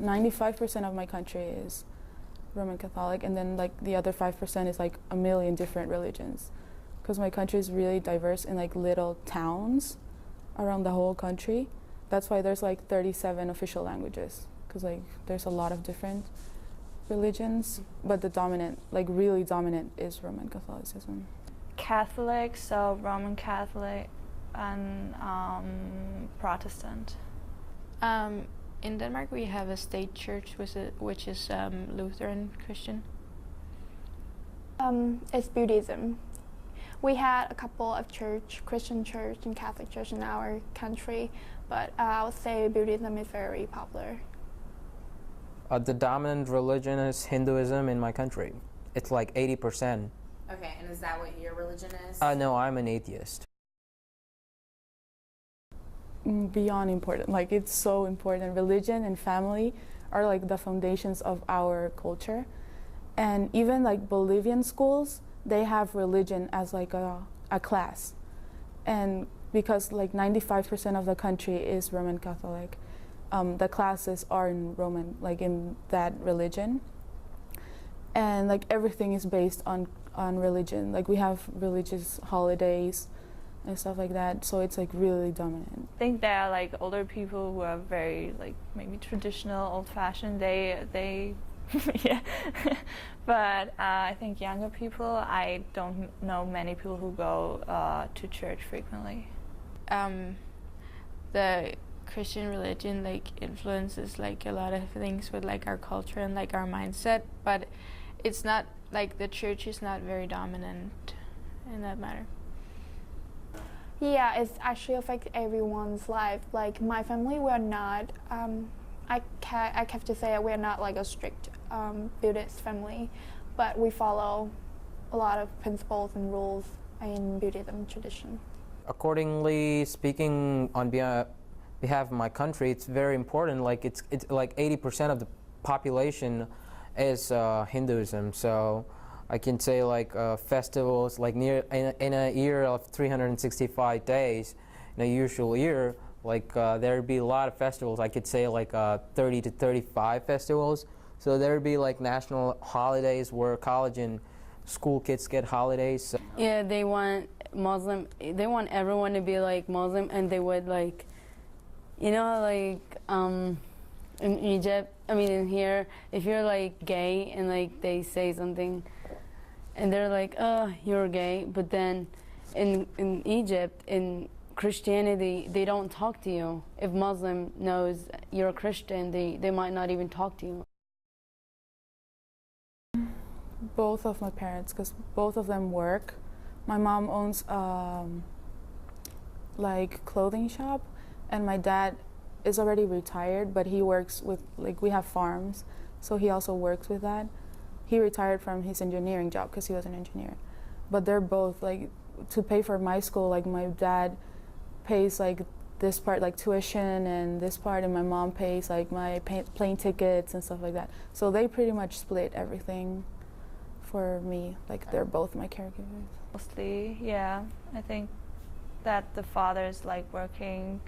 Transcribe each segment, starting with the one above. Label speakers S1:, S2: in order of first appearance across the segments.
S1: 95% of my country is Roman Catholic, and then like the other 5% is like a million different religions, because my country is really diverse in like little towns around the whole country. That's why there's like 37 official languages, because like there's a lot of different religions, but the dominant, like really dominant, is Roman Catholicism.
S2: Catholic, so Roman Catholic and Protestant.
S3: In Denmark, we have a state church, which is Lutheran Christian.
S4: It's Buddhism. We had a couple of Christian church and Catholic church in our country, but I would say Buddhism is very popular.
S5: The dominant religion is Hinduism in my country. It's like 80%.
S6: Okay, and is that what your religion is?
S5: No, I'm an atheist.
S1: Beyond important, like it's so important. Religion and family are like the foundations of our culture, and even like Bolivian schools, they have religion as like a class, and because like 95% of the country is Roman Catholic, the classes are in Roman, like in that religion, and like everything is based on religion. Like we have religious holidays and stuff like that, so it's like really dominant.
S2: I think there are like older people who are very like maybe traditional, old-fashioned. They yeah. But I think younger people, I don't know many people who go to church frequently.
S3: The Christian religion like influences like a lot of things with like our culture and like our mindset, but it's not like the church is not very dominant in that matter.
S4: Yeah, it's actually affects everyone's life. Like my family, we're not. I have to say we're not like a strict Buddhist family, but we follow a lot of principles and rules in Buddhism tradition.
S5: Accordingly, speaking on behalf of my country, it's very important. Like it's like 80% of the population is Hinduism. So I can say like festivals, like in a year of 365 days, in a usual year, like there'd be a lot of festivals. I could say like 30 to 35 festivals. So there'd be like national holidays where college and school kids get holidays. So.
S7: Yeah, they want Muslim. They want everyone to be like Muslim, and they would like, you know, like in Egypt. I mean, in here, if you're like gay and like they say something, and they're like, oh, you're gay, but then in Egypt, in Christianity, they don't talk to you. If Muslim knows you're a Christian, they might not even talk to you.
S1: Both of my parents, because both of them work. My mom owns like clothing shop, and my dad is already retired, but he works with, like we have farms, so he also works with that. He retired from his engineering job because he was an engineer. But they're both like, to pay for my school, like my dad pays like this part, like tuition, and this part, and my mom pays like my plane tickets and stuff like that. So they pretty much split everything for me. Like they're both my caregivers.
S2: Mostly, yeah. I think that the father is like working,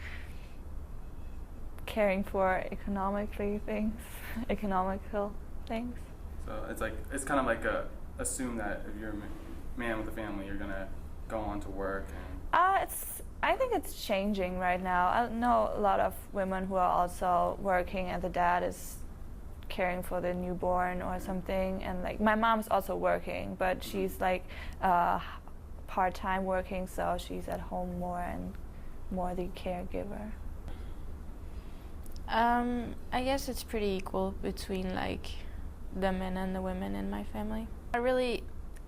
S2: caring for economical things.
S8: So it's kind of like assume that if you're a man with a family, you're gonna go on to work. And
S2: I think it's changing right now. I know a lot of women who are also working, and the dad is caring for the newborn or something. And like my mom's also working, but she's like part-time working, so she's at home more and more the caregiver.
S3: I guess it's pretty equal between like the men and the women in my family.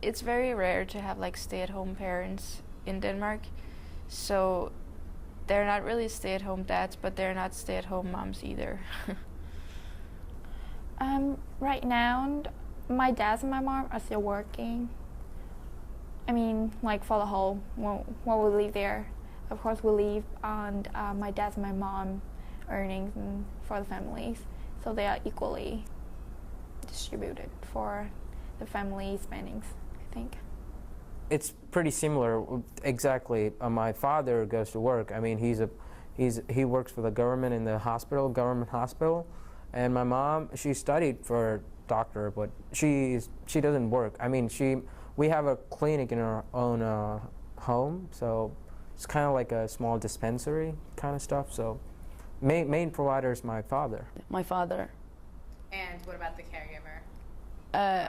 S3: It's very rare to have like stay-at-home parents in Denmark, so they're not really stay-at-home dads, but they're not stay-at-home moms either.
S4: Right now, my dad and my mom are still working. I mean, like for the whole, when we live there, of course we live on my dad and my mom earnings and for the families, so they are equally distributed for the family spendings, I think.
S5: It's pretty similar, exactly. My father goes to work. I mean, he works for the government in the hospital, government hospital, And my mom, she studied for doctor, but she doesn't work. I mean, we have a clinic in our own home, so it's kind of like a small dispensary kind of stuff. So main provider is my father.
S7: My father.
S6: And what about the caregiver?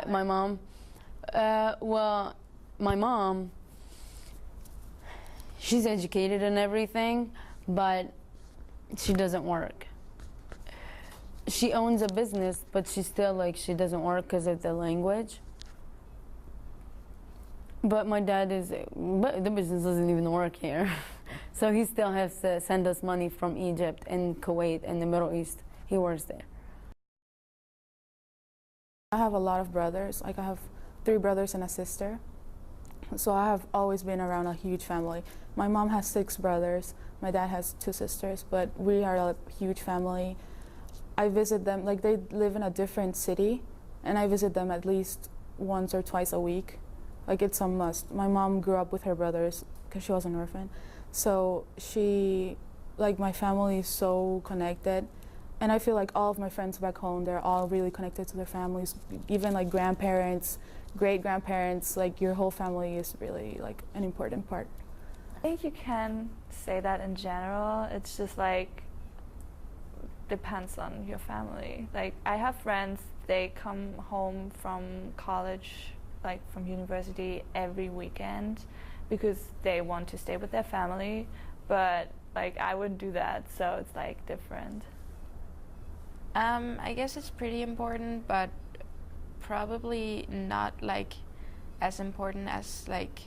S7: My mom. Well, my mom, she's educated and everything, but she doesn't work. She owns a business, but she still she doesn't work because of the language. But my dad but the business doesn't even work here. So he still has to send us money from Egypt and Kuwait and the Middle East. He works there.
S1: I have a lot of brothers. Like I have 3 brothers and a sister. So I have always been around a huge family. My mom has 6 brothers. My dad has 2 sisters, but we are a huge family. I visit them, like they live in a different city, and I visit them at least once or twice a week. Like it's a must. My mom grew up with her brothers because she was an orphan. So my family is so connected. And I feel like all of my friends back home, they're all really connected to their families, even like grandparents, great-grandparents, like your whole family is really like an important part.
S2: I think you can say that in general. It's just like depends on your family. Like I have friends, they come home from college, like from university every weekend because they want to stay with their family, but like I wouldn't do that, so it's like different.
S3: I guess it's pretty important, but probably not like as important as like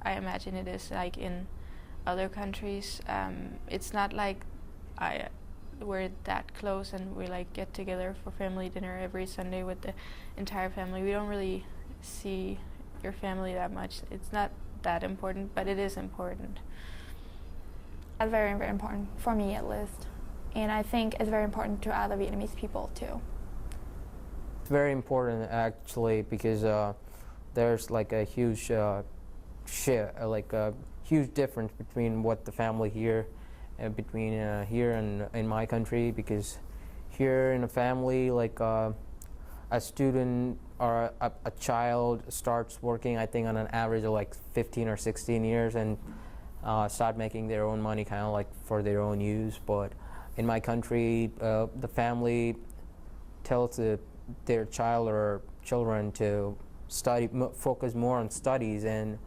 S3: I imagine it is like in other countries. It's not like we're that close and we like get together for family dinner every Sunday with the entire family. We don't really see your family that much. It's not that important, but it is important.
S4: That's very, very important for me at least. And I think it's very important to other Vietnamese people too.
S5: It's very important actually because there's like a huge like a huge difference between what the family here between here and in my country, because here in a family like a student or a child starts working I think on an average of like 15 or 16 years and start making their own money kind of like for their own use. But in my country the family tells their child or children to focus more on studies, and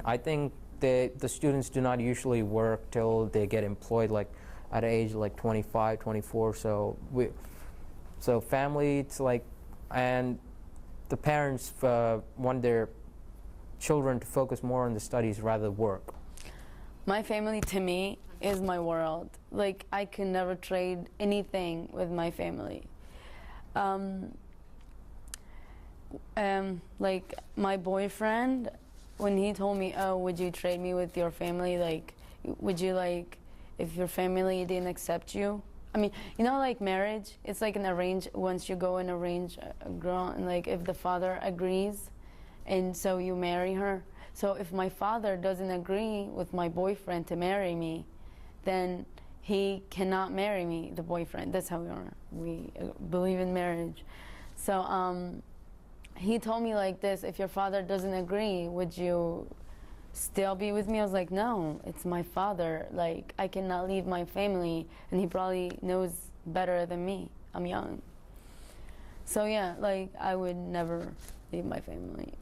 S5: I think the students do not usually work till they get employed like at age like 25, 24. So family, it's like, and the parents want their children to focus more on the studies rather than work.
S7: My family to me is my world. Like I can never trade anything with my family. Like my boyfriend, when he told me, oh, would you trade me with your family? Like, would you like, if your family didn't accept you? I mean, you know, like marriage, it's like an arrange, once you go and arrange a girl, and like if the father agrees, and so you marry her. So if my father doesn't agree with my boyfriend to marry me, then he cannot marry me, the boyfriend. That's how we believe in marriage. So he told me like this, if your father doesn't agree, would you still be with me? I was like, no, it's my father. Like, I cannot leave my family, and he probably knows better than me. I'm young. So yeah, like, I would never leave my family.